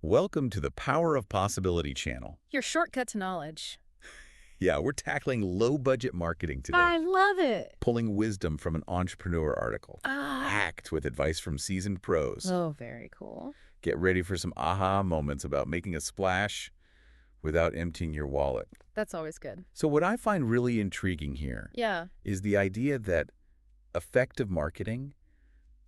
Welcome to the Power of Possibility channel. Your shortcut to knowledge. Yeah, we're tackling low-budget marketing today, I love it. pulling wisdom from an entrepreneur article, Ah. packed with advice from seasoned pros. Oh, very cool. Get ready for some aha moments about making a splash without emptying your wallet. That's always good. So what I find really intriguing here Yeah. is the idea that effective marketing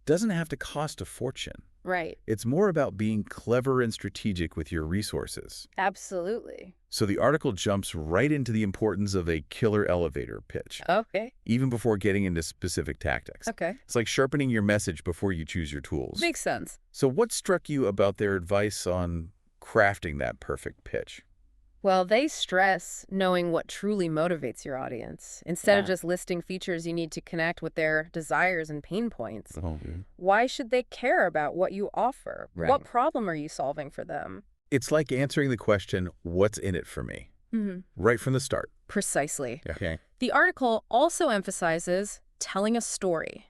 doesn't have to cost a fortune. Right. It's more about being clever and strategic with your resources. Absolutely. So the article jumps right into the importance of a killer elevator pitch, Okay. even before getting into specific tactics. Okay. It's like sharpening your message before you choose your tools. Makes sense. So what struck you about their advice on crafting that perfect pitch? Well, they stress knowing what truly motivates your audience, instead of Yeah. just listing features you need to connect with their desires and pain points. Oh, Why should they care about what you offer? Right. What problem are you solving for them? it's like answering the question, what's in it for me? Right from the start. Precisely. Okay. The article also emphasizes telling a story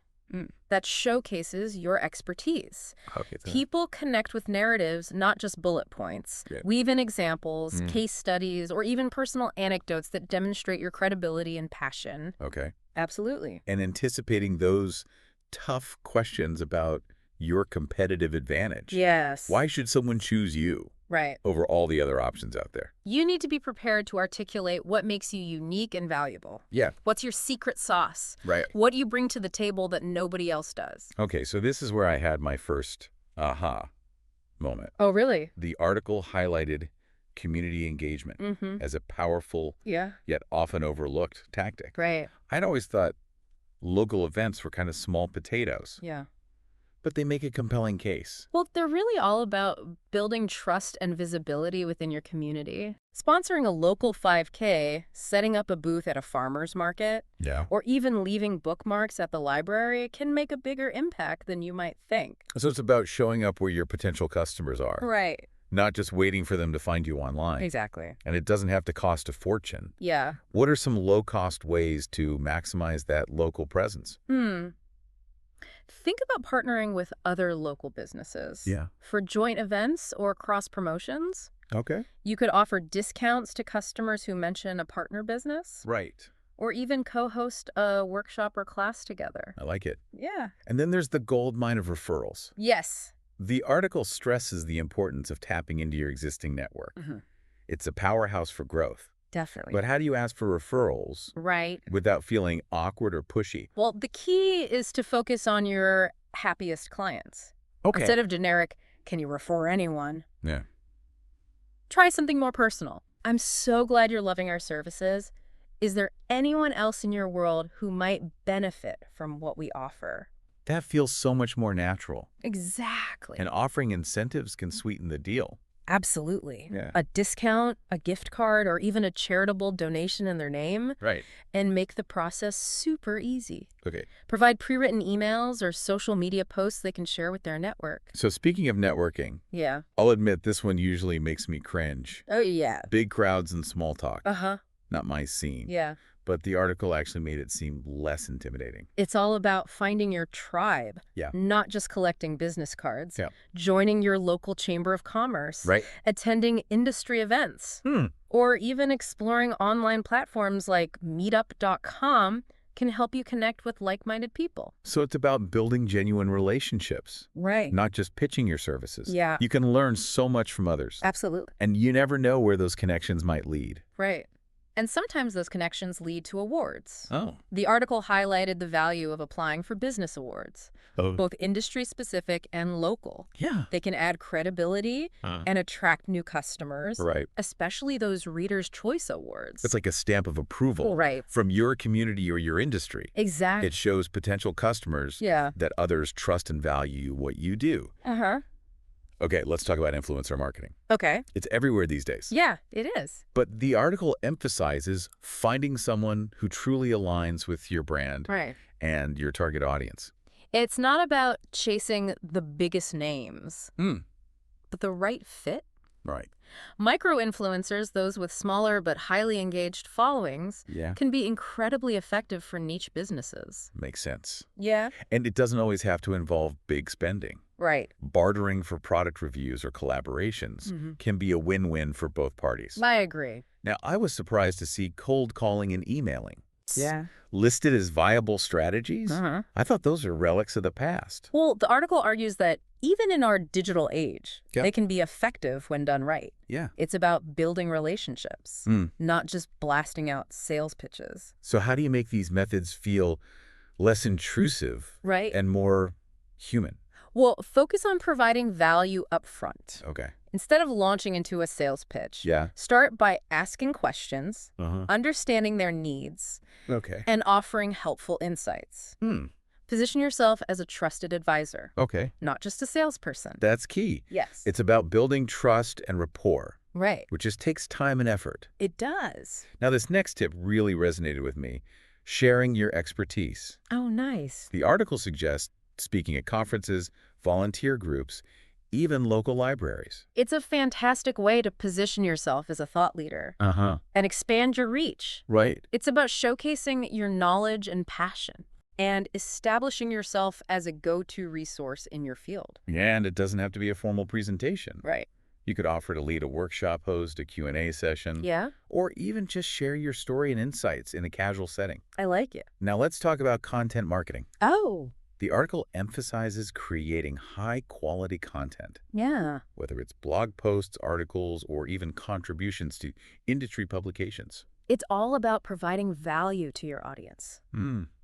that showcases your expertise. Okay. People connect with narratives, not just bullet points. Good. Weave in examples, case studies, or even personal anecdotes that demonstrate your credibility and passion. Okay. Absolutely. And anticipating those tough questions about your competitive advantage. Yes. Why should someone choose you Right. over all the other options out there? You need to be prepared to articulate what makes you unique and valuable. Yeah. What's your secret sauce? Right. What do you bring to the table that nobody else does? Okay, so this is where I had my first aha moment. Oh, really? The article highlighted community engagement as a powerful Yeah. yet often overlooked tactic. Right. I'd always thought local events were kind of small potatoes, Yeah. but they make a compelling case. Well, they're really all about building trust and visibility within your community. Sponsoring a local 5K, setting up a booth at a farmer's market, Yeah. or even leaving bookmarks at the library can make a bigger impact than you might think. So it's about showing up where your potential customers are, Right. not just waiting for them to find you online. Exactly. And it doesn't have to cost a fortune. Yeah. What are some low-cost ways to maximize that local presence? Think about partnering with other local businesses. Yeah. For joint events or cross-promotions, Okay. you could offer discounts to customers who mention a partner business, Right. or even co-host a workshop or class together. I like it. Yeah. And then there's the gold mine of referrals. Yes. The article stresses the importance of tapping into your existing network. It's a powerhouse for growth. Definitely. But how do you ask for referrals Right. without feeling awkward or pushy? Well, the key is to focus on your happiest clients. Okay. Instead of generic, can you refer anyone? Yeah. Try something more personal. I'm so glad you're loving our services. Is there anyone else in your world who might benefit from what we offer? That feels so much more natural. Exactly. And offering incentives can sweeten the deal. Absolutely. Yeah. A discount, a gift card, or even a charitable donation in their name, Right. and make the process super easy. Okay. Provide pre-written emails or social media posts they can share with their network. So speaking of networking, Yeah. I'll admit this one usually makes me cringe. Oh, yeah. Big crowds and small talk. Uh-huh. Not my scene. Yeah. But the article actually made it seem less intimidating. It's all about finding your tribe, Yeah. not just collecting business cards. Yeah. Joining your local chamber of commerce. Right. Attending industry events. Or even exploring online platforms like meetup.com can help you connect with like-minded people. So it's about building genuine relationships, Right. not just pitching your services. Yeah. You can learn so much from others. Absolutely. And you never know where those connections might lead. Right. And sometimes those connections lead to awards. Oh. The article highlighted the value of applying for business awards, both industry-specific and local. Yeah. They can add credibility and attract new customers, Right. especially those Reader's Choice Awards. It's like a stamp of approval Right. from your community or your industry. Exactly. It shows potential customers Yeah. that others trust and value what you do. Uh-huh. Okay, let's talk about influencer marketing. Okay. It's everywhere these days. Yeah, it is. But the article emphasizes finding someone who truly aligns with your brand Right. and your target audience. It's not about chasing the biggest names, but the right fit. Right. Micro-influencers, those with smaller but highly engaged followings, Yeah. can be incredibly effective for niche businesses. Makes sense. Yeah. And it doesn't always have to involve big spending. Right. Bartering for product reviews or collaborations can be a win-win for both parties. I agree. Now, I was surprised to see cold calling and emailing Yeah. listed as viable strategies. I thought those are relics of the past. Well, the article argues that even in our digital age, Yeah. they can be effective when done right. Yeah. It's about building relationships, not just blasting out sales pitches. So how do you make these methods feel less intrusive Right. and more human? Well, focus on providing value up front. Okay. Instead of launching into a sales pitch, Yeah. start by asking questions, Uh-huh. understanding their needs, Okay. and offering helpful insights. Position yourself as a trusted advisor, Okay. not just a salesperson. That's key. Yes. It's about building trust and rapport, Right. which just takes time and effort. It does. Now, this next tip really resonated with me, sharing your expertise. Oh, nice. The article suggests speaking at conferences, volunteer groups, even local libraries. It's a fantastic way to position yourself as a thought leader Uh-huh. and expand your reach. Right. It's about showcasing your knowledge and passion and establishing yourself as a go-to resource in your field. Yeah, and it doesn't have to be a formal presentation. Right. You could offer to lead a workshop, host a Q&A session, Yeah, or even just share your story and insights in a casual setting. I like it. Now let's talk about content marketing. Oh, The article emphasizes creating high-quality content, yeah. whether it's blog posts, articles, or even contributions to industry publications. It's all about providing value to your audience,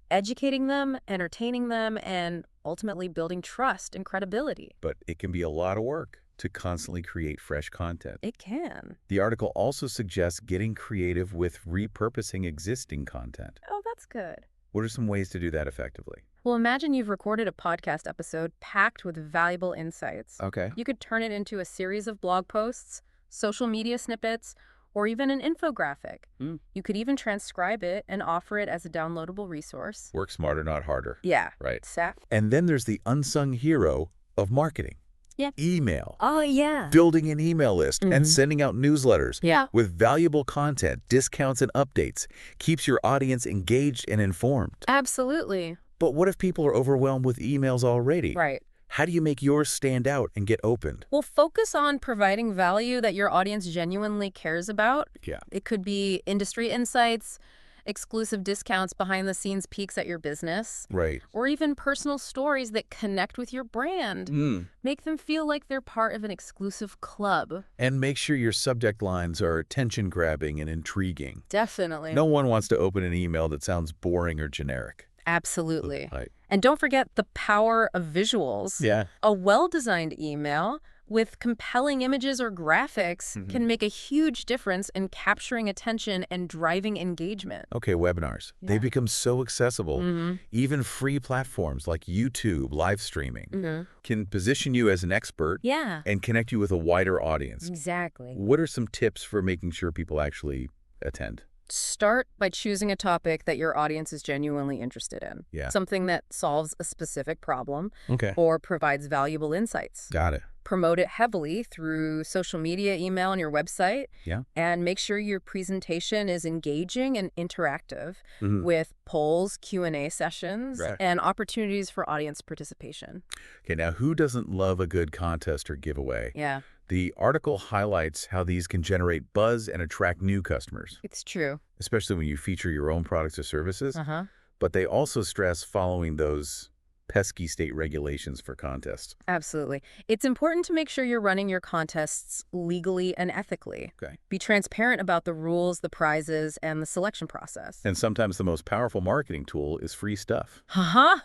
educating them, entertaining them, and ultimately building trust and credibility. But it can be a lot of work to constantly create fresh content. It can. The article also suggests getting creative with repurposing existing content. Oh, that's good. What are some ways to do that effectively? Well, imagine you've recorded a podcast episode packed with valuable insights. Okay. You could turn it into a series of blog posts, social media snippets, or even an infographic. You could even transcribe it and offer it as a downloadable resource. Work smarter, not harder. Yeah. Right. Saf? And then there's the unsung hero of marketing. Yeah. Email. Oh, yeah. Building an email list and sending out newsletters Yeah. with valuable content, discounts, and updates keeps your audience engaged and informed. Absolutely. But what if people are overwhelmed with emails already? Right. How do you make yours stand out and get opened? Well, focus on providing value that your audience genuinely cares about. Yeah. It could be industry insights, exclusive discounts, behind-the-scenes peeks at your business, Right. or even personal stories that connect with your brand. Make them feel like they're part of an exclusive club. And make sure your subject lines are attention-grabbing and intriguing. Definitely. No one wants to open an email that sounds boring or generic. Absolutely. Right. And don't forget the power of visuals. Yeah. A well-designed email with compelling images or graphics can make a huge difference in capturing attention and driving engagement. Okay, webinars. Yeah. They've become so accessible. Even free platforms like YouTube, live streaming, can position you as an expert Yeah, and connect you with a wider audience. exactly. What are some tips for making sure people actually attend? Start by choosing a topic that your audience is genuinely interested in. Yeah. Something that solves a specific problem Okay. or provides valuable insights. Got it. Promote it heavily through social media, email, and your website. Yeah. And make sure your presentation is engaging and interactive Mhm. with polls, Q&A sessions, Right. and opportunities for audience participation. Okay, now who doesn't love a good contest or giveaway? Yeah, The article highlights how these can generate buzz and attract new customers, it's true. especially when you feature your own products or services. Uh-huh. But they also stress following those pesky state regulations for contests. Absolutely. It's important to make sure you're running your contests legally and ethically. Okay. Be transparent about the rules, the prizes, and the selection process. And sometimes the most powerful marketing tool is free stuff. Uh-huh.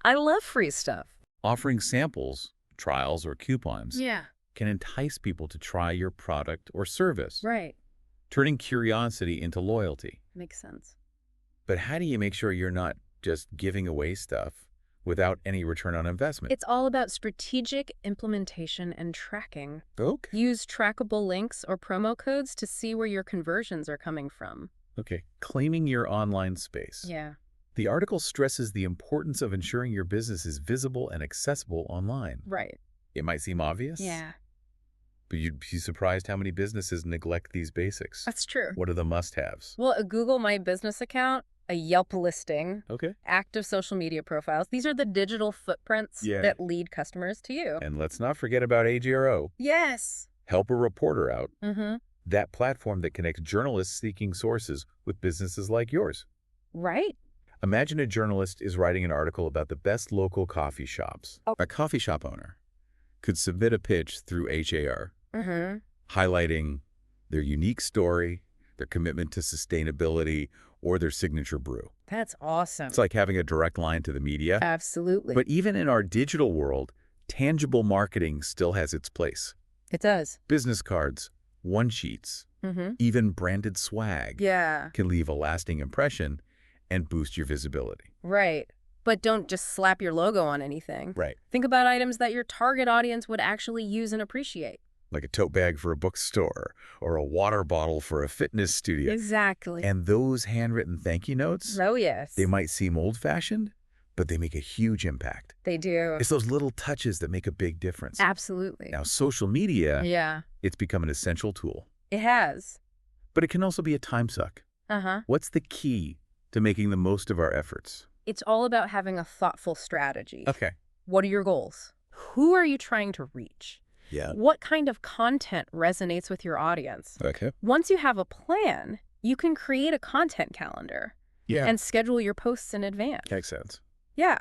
I love free stuff. Offering samples, trials, or coupons Yeah. can entice people to try your product or service, Right. turning curiosity into loyalty. Makes sense. But how do you make sure you're not just giving away stuff without any return on investment? It's all about strategic implementation and tracking. Okay. Use trackable links or promo codes to see where your conversions are coming from. Okay. Claiming your online space. Yeah. The article stresses the importance of ensuring your business is visible and accessible online. Right. It might seem obvious, Yeah. But you'd be surprised how many businesses neglect these basics. That's true. What are the must-haves? Well, a Google My Business account, a Yelp listing, Okay. active social media profiles. These are the digital footprints Yeah. that lead customers to you. And let's not forget about AGRO. Yes. Help a reporter out. Mm-hmm. That platform that connects journalists seeking sources with businesses like yours. Right? Imagine a journalist is writing an article about the best local coffee shops. Oh. A coffee shop owner could submit a pitch through HAR, highlighting their unique story, their commitment to sustainability, or their signature brew. That's awesome. It's like having a direct line to the media. Absolutely. But even in our digital world, tangible marketing still has its place. It does. Business cards, one-sheets, even branded swag Yeah. can leave a lasting impression and boost your visibility. Right. But don't just slap your logo on anything. Right. Think about items that your target audience would actually use and appreciate. Like a tote bag for a bookstore or a water bottle for a fitness studio. Exactly. And those handwritten thank you notes, Oh, yes. they might seem old-fashioned, but they make a huge impact. They do. It's those little touches that make a big difference. Absolutely. Now, social media, Yeah. it's become an essential tool. It has. But it can also be a time suck. What's the key to making the most of our efforts? It's all about having a thoughtful strategy. Okay. What are your goals? Who are you trying to reach? Yeah. What kind of content resonates with your audience? Okay. Once you have a plan, you can create a content calendar and schedule your posts in advance. Makes sense. Yeah.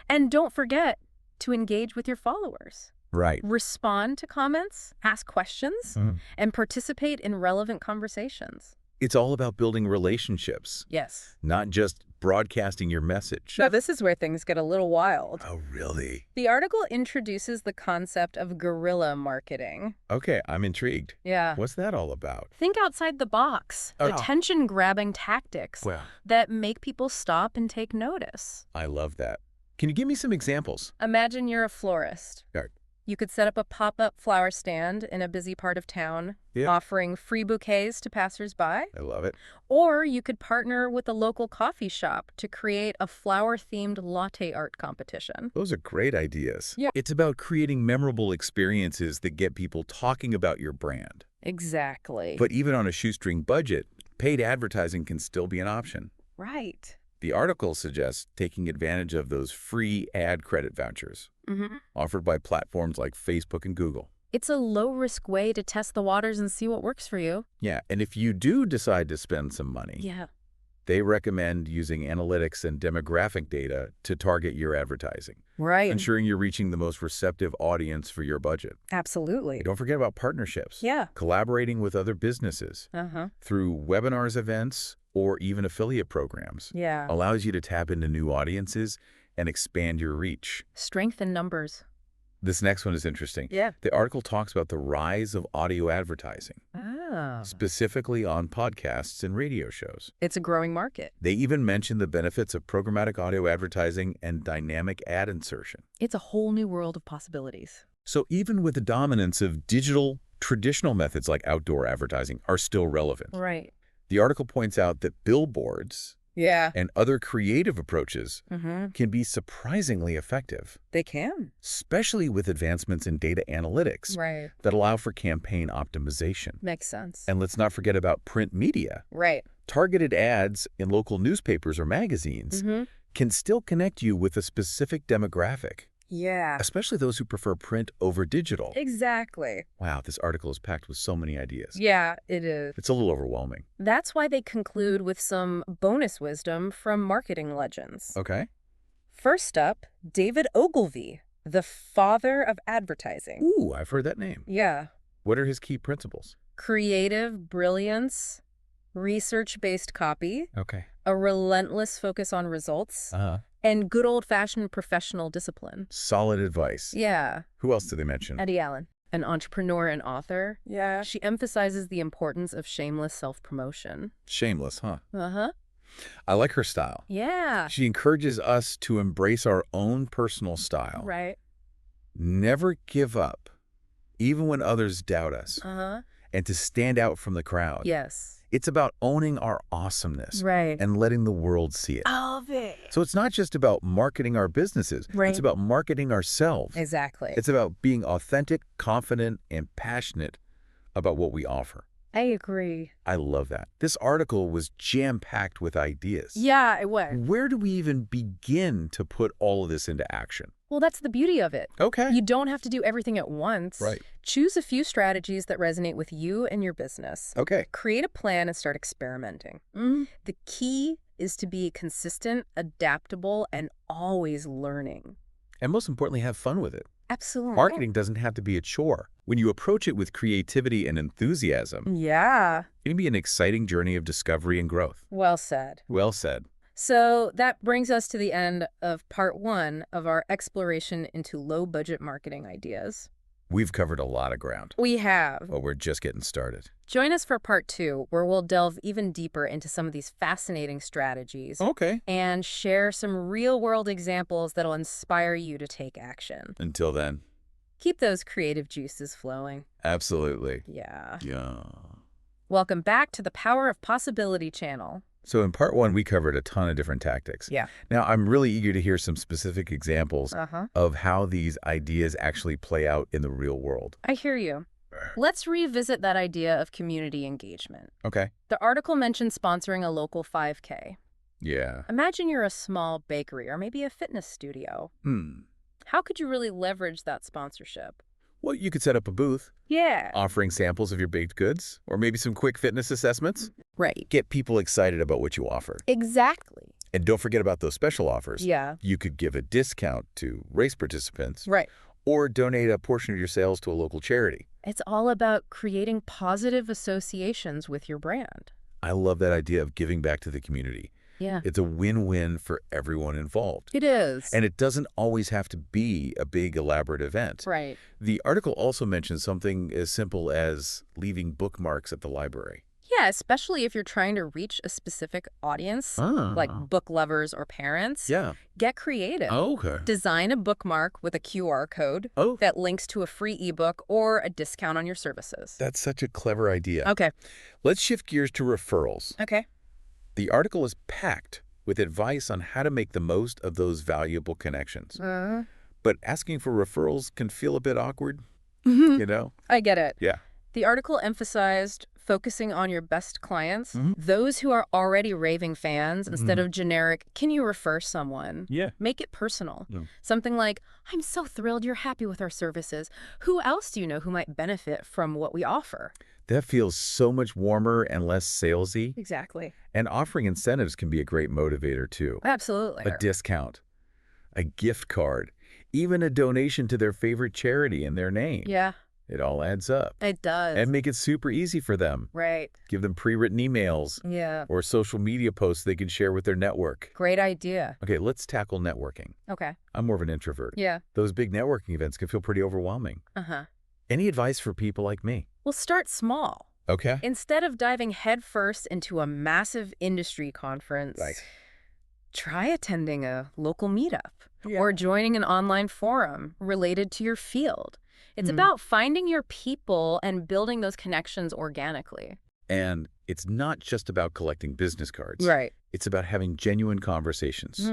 And don't forget to engage with your followers. Right. Respond to comments, ask questions, and participate in relevant conversations. It's all about building relationships, Yes. not just broadcasting your message. Now, this is where things get a little wild. Oh, really? The article introduces the concept of guerrilla marketing. Okay, I'm intrigued. Yeah. What's that all about? Think outside the box. Oh. Attention-grabbing tactics Well, that make people stop and take notice. I love that. Can you give me some examples? Imagine you're a florist. Right. You could set up a pop-up flower stand in a busy part of town, offering free bouquets to passersby. I love it. Or you could partner with a local coffee shop to create a flower-themed latte art competition. Those are great ideas. Yeah. It's about creating memorable experiences that get people talking about your brand. Exactly. But even on a shoestring budget, paid advertising can still be an option. Right. The article suggests taking advantage of those free ad credit vouchers offered by platforms like Facebook and Google. It's a low-risk way to test the waters and see what works for you. Yeah, and if you do decide to spend some money, Yeah. they recommend using analytics and demographic data to target your advertising, Right. ensuring you're reaching the most receptive audience for your budget. Absolutely. Don't forget about partnerships. Yeah. Collaborating with other businesses through webinars, events, or even affiliate programs Yeah. allows you to tap into new audiences and expand your reach. Strength in numbers. This next one is interesting. Yeah. The article talks about the rise of audio advertising, Oh. specifically on podcasts and radio shows. It's a growing market. They even mention the benefits of programmatic audio advertising and dynamic ad insertion. It's a whole new world of possibilities. So even with the dominance of digital, traditional methods like outdoor advertising are still relevant. Right. The article points out that billboards Yeah. and other creative approaches can be surprisingly effective, They can. especially with advancements in data analytics Right. that allow for campaign optimization. Makes sense. And let's not forget about print media. Right. Targeted ads in local newspapers or magazines can still connect you with a specific demographic, Yeah. especially those who prefer print over digital. Exactly. Wow, this article is packed with so many ideas. Yeah, it is. It's a little overwhelming. That's why they conclude with some bonus wisdom from marketing legends. Okay. First up, David Ogilvy, the father of advertising. Ooh, I've heard that name. Yeah. What are his key principles? Creative brilliance, research-based copy, Okay. a relentless focus on results, and good old-fashioned professional discipline. Solid advice. Yeah. Who else do they mention? Eddie Allen, an entrepreneur and author. Yeah. She emphasizes the importance of shameless self-promotion. Shameless, huh? Uh-huh. I like her style. Yeah. She encourages us to embrace our own personal style. Right. Never give up, even when others doubt us, Uh-huh. and to stand out from the crowd. Yes. It's about owning our awesomeness Right. and letting the world see it. Love it. So it's not just about marketing our businesses. Right. It's about marketing ourselves. Exactly. It's about being authentic, confident, and passionate about what we offer. I agree. I love that. This article was jam-packed with ideas. Yeah, it was. Where do we even begin to put all of this into action? Well, that's the beauty of it. Okay. You don't have to do everything at once. Right. Choose a few strategies that resonate with you and your business. Okay. Create a plan and start experimenting. The key is to be consistent, adaptable, and always learning. And most importantly, have fun with it. Absolutely. Marketing doesn't have to be a chore. When you approach it with creativity and enthusiasm, Yeah. it can be an exciting journey of discovery and growth. Well said. Well said. So that brings us to the end of part 1 of our exploration into low-budget marketing ideas. We've covered a lot of ground. We have. Well, we're just getting started. Join us for part 2, where we'll delve even deeper into some of these fascinating strategies Okay. and share some real-world examples that'll inspire you to take action. Until then. Keep those creative juices flowing. Absolutely. Yeah. Yeah. Welcome back to the Power of Possibility channel. So in part 1, we covered a ton of different tactics. Yeah. Now, I'm really eager to hear some specific examples of how these ideas actually play out in the real world. I hear you. Let's revisit that idea of community engagement. Okay. The article mentioned sponsoring a local 5K. Yeah. Imagine you're a small bakery or maybe a fitness studio. How could you really leverage that sponsorship? Well, you could set up a booth, Yeah. offering samples of your baked goods, or maybe some quick fitness assessments. Right. Get people excited about what you offer. Exactly. And don't forget about those special offers. Yeah. You could give a discount to race participants. Right. Or donate a portion of your sales to a local charity. It's all about creating positive associations with your brand. I love that idea of giving back to the community. Yeah. It's a win-win for everyone involved. It is. And it doesn't always have to be a big, elaborate event. Right. The article also mentions something as simple as leaving bookmarks at the library. Yeah, especially if you're trying to reach a specific audience, like book lovers or parents. Yeah. Get creative. Okay. Design a bookmark with a QR code that links to a free ebook or a discount on your services. That's such a clever idea. Okay. Let's shift gears to referrals. Okay. The article is packed with advice on how to make the most of those valuable connections. But asking for referrals can feel a bit awkward, you know? I get it. Yeah. The article emphasized focusing on your best clients, those who are already raving fans, instead of generic, can you refer someone? Yeah. Make it personal. Yeah. Something like, I'm so thrilled you're happy with our services. Who else do you know who might benefit from what we offer? That feels so much warmer and less salesy. Exactly. And offering incentives can be a great motivator, too. Absolutely. A discount, a gift card, even a donation to their favorite charity in their name. Yeah. It all adds up. It does. And make it super easy for them. Right. Give them pre-written emails. Yeah. Or social media posts they can share with their network. Great idea. Okay, let's tackle networking. Okay. I'm more of an introvert. Yeah. Those big networking events can feel pretty overwhelming. Any advice for people like me? Well, start small. Okay. Instead of diving headfirst into a massive industry conference, try attending a local meetup or joining an online forum related to your field. It's about finding your people and building those connections organically. And it's not just about collecting business cards. Right. It's about having genuine conversations,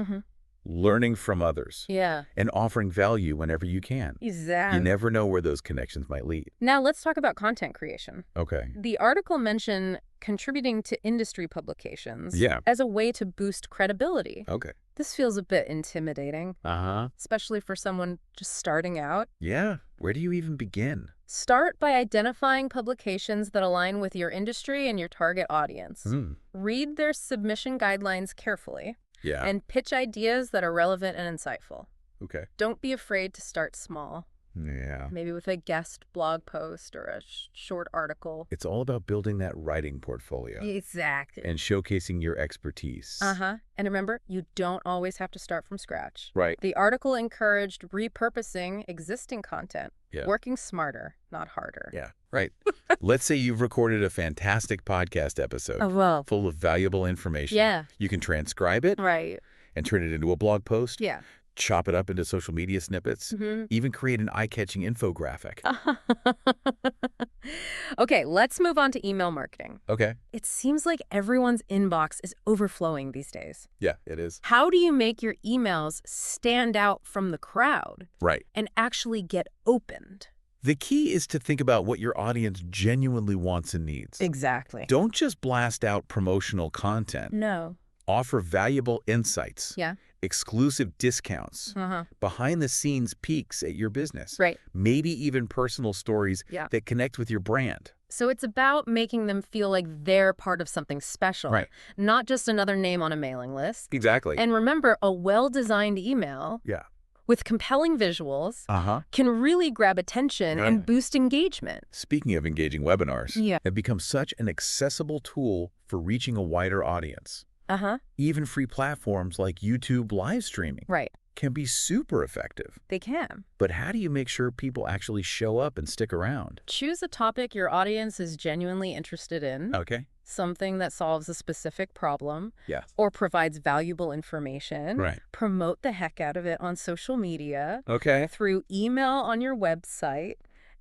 learning from others, and offering value whenever you can. Exactly. You never know where those connections might lead. Now let's talk about content creation. Okay. The article mentioned contributing to industry publications Yeah. as a way to boost credibility. Okay. This feels a bit intimidating, Uh-huh. especially for someone just starting out. Yeah. Where do you even begin? Start by identifying publications that align with your industry and your target audience. Read their submission guidelines carefully. Yeah. And pitch ideas that are relevant and insightful. Okay. Don't be afraid to start small. Yeah. Maybe with a guest blog post or a short article. It's all about building that writing portfolio Exactly. and showcasing your expertise. And remember, you don't always have to start from scratch. Right. The article encouraged repurposing existing content, Yeah. working smarter, not harder. Yeah. Right. Let's say you've recorded a fantastic podcast episode well. full of valuable information. Yeah. You can transcribe it Right. and turn it into a blog post. Yeah. Chop it up into social media snippets, even create an eye-catching infographic. Okay, let's move on to email marketing. Okay. It seems like everyone's inbox is overflowing these days. Yeah, it is. How do you make your emails stand out from the crowd Right. and actually get opened? The key is to think about what your audience genuinely wants and needs. Exactly. Don't just blast out promotional content. No. Offer valuable insights. Yeah. Exclusive discounts. Behind-the-scenes peeks at your business. Right. Maybe even personal stories Yeah. that connect with your brand. So it's about making them feel like they're part of something special, Right. not just another name on a mailing list. Exactly. And remember, a well-designed email Yeah. with compelling visuals Uh-huh. can really grab attention Right. and boost engagement. Speaking of engaging webinars, Yeah. have become such an accessible tool for reaching a wider audience. Even free platforms like YouTube live streaming Right. can be super effective. They can. But how do you make sure people actually show up and stick around? Choose a topic your audience is genuinely interested in, Okay. something that solves a specific problem Yeah. or provides valuable information. Right. Promote the heck out of it on social media, Okay. through email on your website,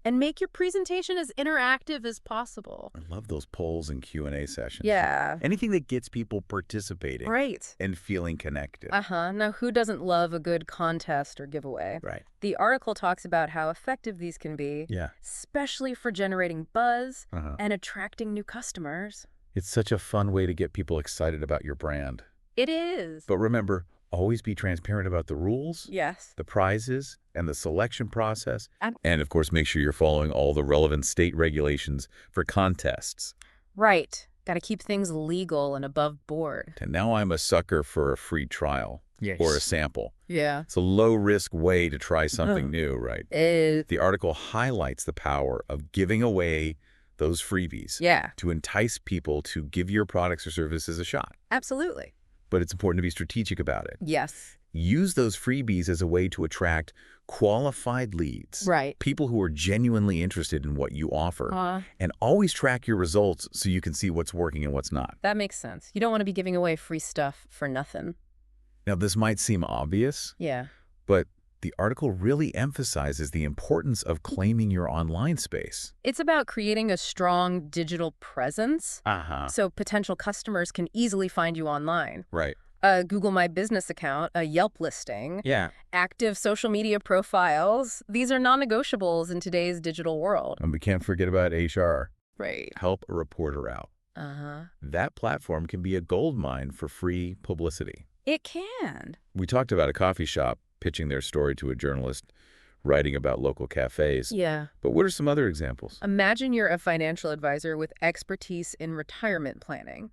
and make your presentation as interactive as possible. I love those polls and Q&A sessions. Yeah. Anything that gets people participating Right. and feeling connected. Now, who doesn't love a good contest or giveaway? Right. The article talks about how effective these can be, Yeah. especially for generating buzz Uh-huh. and attracting new customers. It's such a fun way to get people excited about your brand. It is. But remember, always be transparent about the rules, Yes. the prizes, and the selection process. And- And of course, make sure you're following all the relevant state regulations for contests. Right. Got to keep things legal and above board. And now I'm a sucker for a free trial or a sample. Yeah. It's a low-risk way to try something new, right? The article highlights the power of giving away those freebies Yeah. to entice people to give your products or services a shot. Absolutely. But it's important to be strategic about it. Yes. Use those freebies as a way to attract qualified leads. Right. People who are genuinely interested in what you offer. And always track your results so you can see what's working and what's not. That makes sense. You don't want to be giving away free stuff for nothing. Now, this might seem obvious, Yeah. but the article really emphasizes the importance of claiming your online space. It's about creating a strong digital presence Uh-huh. so potential customers can easily find you online. Right. A Google My Business account, a Yelp listing, Yeah. active social media profiles. These are non-negotiables in today's digital world. And we can't forget about HR. Right. Help a reporter out. That platform can be a goldmine for free publicity. It can. We talked about a coffee shop pitching their story to a journalist, writing about local cafes. Yeah. But what are some other examples? Imagine you're a financial advisor with expertise in retirement planning.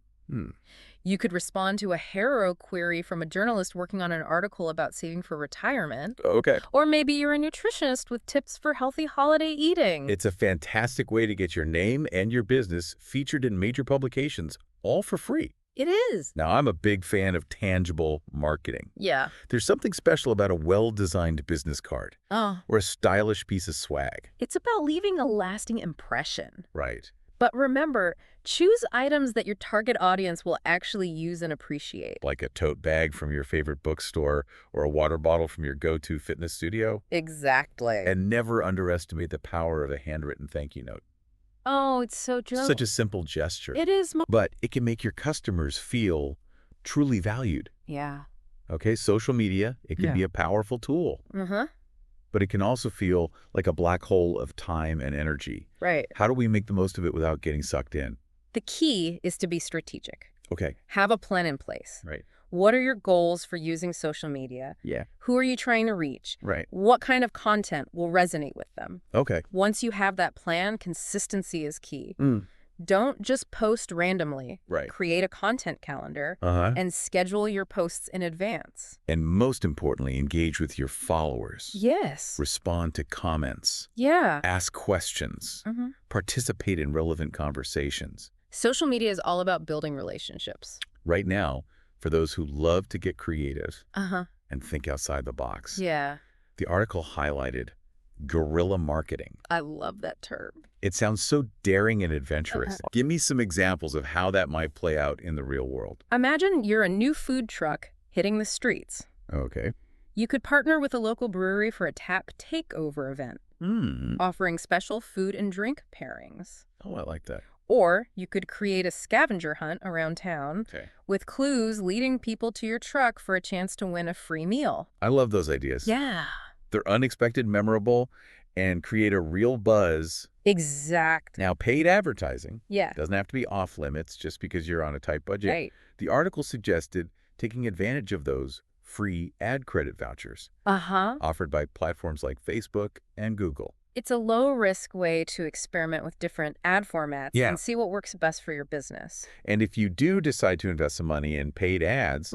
You could respond to a HARO query from a journalist working on an article about saving for retirement. Okay. Or maybe you're a nutritionist with tips for healthy holiday eating. It's a fantastic way to get your name and your business featured in major publications, all for free. It is. Now, I'm a big fan of tangible marketing. Yeah. There's something special about a well-designed business card or a stylish piece of swag. It's about leaving a lasting impression. Right. But remember, choose items that your target audience will actually use and appreciate. Like a tote bag from your favorite bookstore or a water bottle from your go-to fitness studio. Exactly. And never underestimate the power of a handwritten thank you note. Oh, it's so true. Such a simple gesture. It is. But it can make your customers feel truly valued. Yeah. Okay, social media, it can be a powerful tool. But it can also feel like a black hole of time and energy. Right. How do we make the most of it without getting sucked in? The key is to be strategic. Okay. Have a plan in place. Right. What are your goals for using social media? Yeah. Who are you trying to reach? Right. What kind of content will resonate with them? Okay. Once you have that plan, consistency is key. Don't just post randomly. Right. Create a content calendar and schedule your posts in advance. And most importantly, engage with your followers. Yes. Respond to comments. Yeah. Ask questions. Participate in relevant conversations. Social media is all about building relationships. Right now, for those who love to get creative and think outside the box, Yeah. the article highlighted guerrilla marketing. I love that term. It sounds so daring and adventurous. Give me some examples of how that might play out in the real world. Imagine you're a new food truck hitting the streets. Okay. You could partner with a local brewery for a tap takeover event. offering special food and drink pairings. Oh, I like that. Or you could create a scavenger hunt around town with clues leading people to your truck for a chance to win a free meal. I love those ideas. Yeah. They're unexpected, memorable, and create a real buzz. Exactly. Now, paid advertising Yeah. doesn't have to be off limits just because you're on a tight budget. Right. The article suggested taking advantage of those free ad credit vouchers offered by platforms like Facebook and Google. It's a low-risk way to experiment with different ad formats and see what works best for your business. And if you do decide to invest some money in paid ads,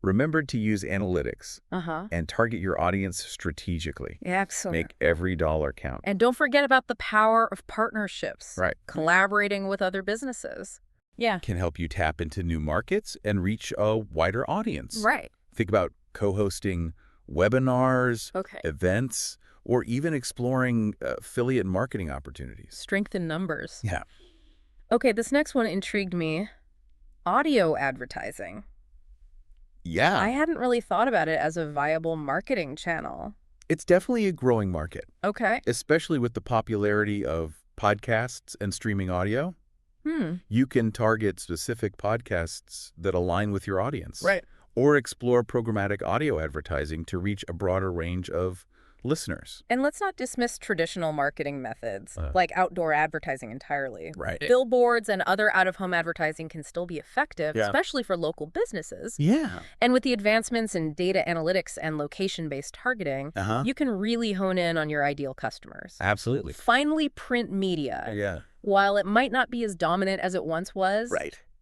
remember to use analytics and target your audience strategically. Excellent. Make every dollar count. And don't forget about the power of partnerships. Right. Collaborating with other businesses. Yeah. Can help you tap into new markets and reach a wider audience. Right. Think about co-hosting webinars, events, or even exploring affiliate marketing opportunities. Strength in numbers. Yeah. Okay, this next one intrigued me. Audio advertising. Yeah. I hadn't really thought about it as a viable marketing channel. It's definitely a growing market. Okay. Especially with the popularity of podcasts and streaming audio. You can target specific podcasts that align with your audience. Right. Or explore programmatic audio advertising to reach a broader range of listeners. And let's not dismiss traditional marketing methods, like outdoor advertising entirely. Right. Billboards and other out-of-home advertising can still be effective, especially for local businesses. Yeah. And with the advancements in data analytics and location-based targeting, you can really hone in on your ideal customers. Absolutely. Finally, print media. While it might not be as dominant as it once was,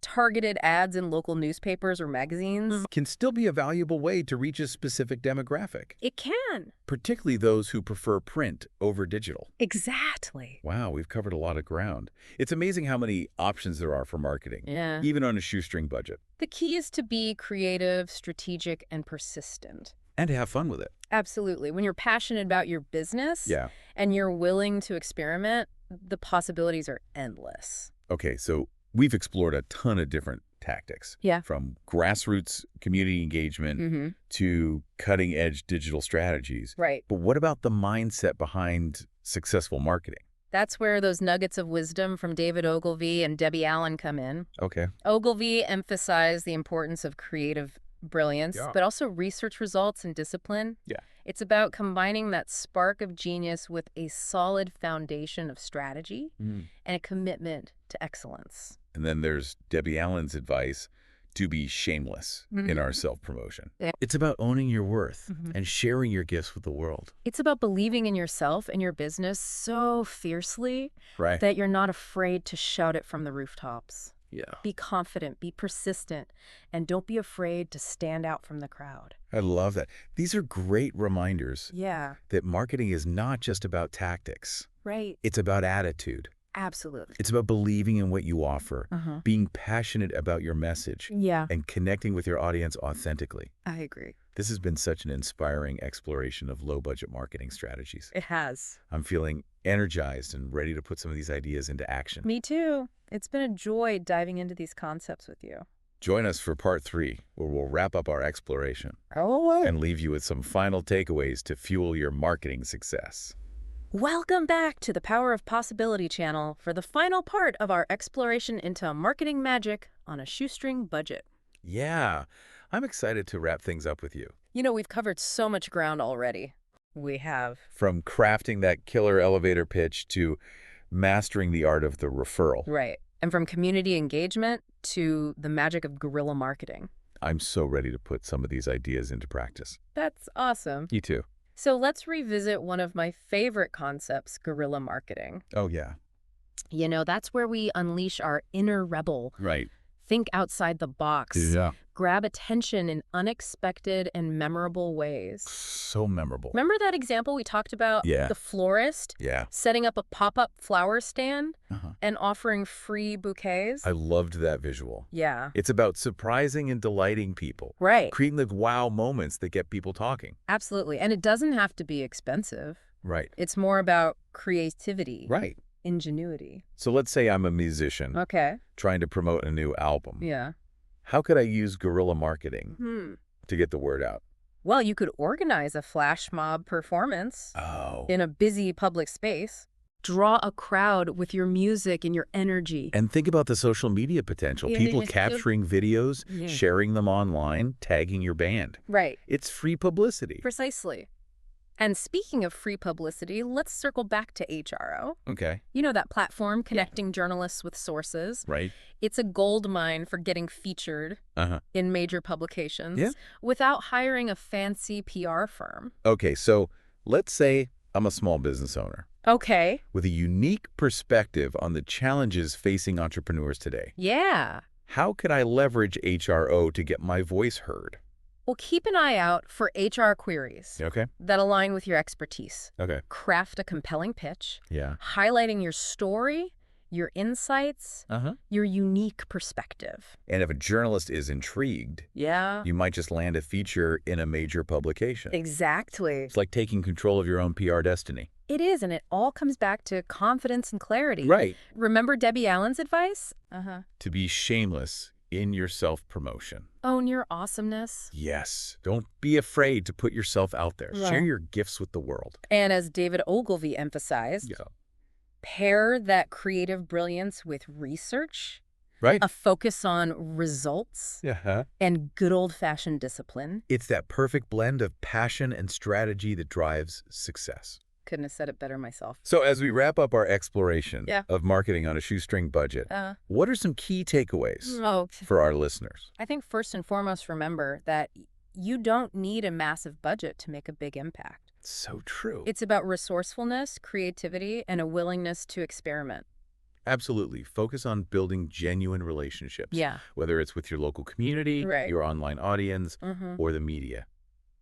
targeted ads in local newspapers or magazines can still be a valuable way to reach a specific demographic. It can. Particularly those who prefer print over digital. Exactly. Wow, we've covered a lot of ground. It's amazing how many options there are for marketing, even on a shoestring budget. The key is to be creative, strategic, and persistent. And to have fun with it. Absolutely. When you're passionate about your business and you're willing to experiment, the possibilities are endless. Okay, so we've explored a ton of different tactics. From grassroots community engagement to cutting-edge digital strategies. Right. But what about the mindset behind successful marketing? That's where those nuggets of wisdom from David Ogilvy and Debbie Allen come in. Okay. Ogilvy emphasized the importance of creative brilliance, but also research results and discipline. It's about combining that spark of genius with a solid foundation of strategy and a commitment to excellence. And then there's Debbie Allen's advice to be shameless in our self-promotion. It's about owning your worth and sharing your gifts with the world. It's about believing in yourself and your business so fiercely that you're not afraid to shout it from the rooftops. Be confident, be persistent, and don't be afraid to stand out from the crowd. I love that. These are great reminders that marketing is not just about tactics. Right. It's about attitude. Absolutely. It's about believing in what you offer, being passionate about your message, and connecting with your audience authentically. I agree. This has been such an inspiring exploration of low-budget marketing strategies. It has. I'm feeling energized and ready to put some of these ideas into action. Me too. It's been a joy diving into these concepts with you. Join us for part 3, where we'll wrap up our exploration and leave you with some final takeaways to fuel your marketing success. Welcome back to the Power of Possibility channel for the final part of our exploration into marketing magic on a shoestring budget. Yeah, I'm excited to wrap things up with you. You know, we've covered so much ground already. We have. From crafting that killer elevator pitch to mastering the art of the referral. Right. And from community engagement to the magic of guerrilla marketing. I'm so ready to put some of these ideas into practice. That's awesome. You too. So let's revisit one of my favorite concepts, guerrilla marketing. Oh, yeah. You know, that's where we unleash our inner rebel. Right. Think outside the box. Yeah. Grab attention in unexpected and memorable ways. So memorable. Remember that example we talked about? Yeah. The florist? Yeah. Setting up a pop-up flower stand and offering free bouquets? I loved that visual. Yeah. It's about surprising and delighting people. Right. Creating the wow moments that get people talking. Absolutely. And it doesn't have to be expensive. Right. It's more about creativity. Right. Ingenuity. So let's say I'm a musician trying to promote a new album. Yeah. How could I use guerrilla marketing to get the word out? Well, you could organize a flash mob performance Oh. in a busy public space. Draw a crowd with your music and your energy. And think about the social media potential. People capturing videos, sharing them online, tagging your band. Right. It's free publicity. Precisely. And speaking of free publicity, let's circle back to HRO. Okay. You know that platform connecting journalists with sources? Right. It's a gold mine for getting featured in major publications without hiring a fancy PR firm. Okay, so let's say I'm a small business owner. Okay. With a unique perspective on the challenges facing entrepreneurs today. Yeah. How could I leverage HRO to get my voice heard? Well, keep an eye out for HR queries that align with your expertise. Okay. Craft a compelling pitch, Yeah. highlighting your story, your insights, your unique perspective. And if a journalist is intrigued, you might just land a feature in a major publication. Exactly. It's like taking control of your own PR destiny. It is, and it all comes back to confidence and clarity. Right. Remember Debbie Allen's advice? To be shameless in your self-promotion. Own your awesomeness. Yes. Don't be afraid to put yourself out there. Right. Share your gifts with the world. And as David Ogilvy emphasized, pair that creative brilliance with research, Right. a focus on results, and good old-fashioned discipline. It's that perfect blend of passion and strategy that drives success. Couldn't have said it better myself. So as we wrap up our exploration of marketing on a shoestring budget, what are some key takeaways for our listeners? I think first and foremost, remember that you don't need a massive budget to make a big impact. So true. It's about resourcefulness, creativity, and a willingness to experiment. Absolutely. Focus on building genuine relationships. Yeah. Whether it's with your local community, your online audience, or the media.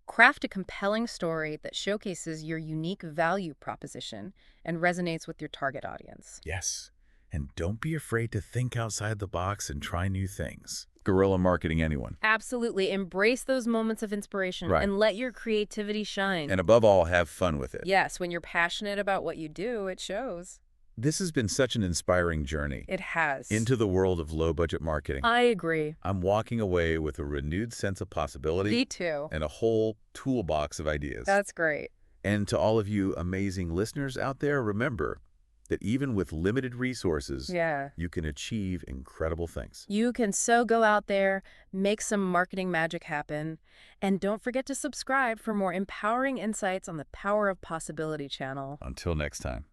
Craft a compelling story that showcases your unique value proposition and resonates with your target audience. Yes. And don't be afraid to think outside the box and try new things. Guerrilla marketing anyone. Absolutely. Embrace those moments of inspiration and let your creativity shine. And above all, have fun with it. Yes, when you're passionate about what you do, it shows. This has been such an inspiring journey. It has. Into the world of low-budget marketing. I agree. I'm walking away with a renewed sense of possibility. Me too. And a whole toolbox of ideas. That's great. And to all of you amazing listeners out there, remember that even with limited resources, you can achieve incredible things. You can go out there, make some marketing magic happen, and don't forget to subscribe for more empowering insights on the Power of Possibility channel. Until next time.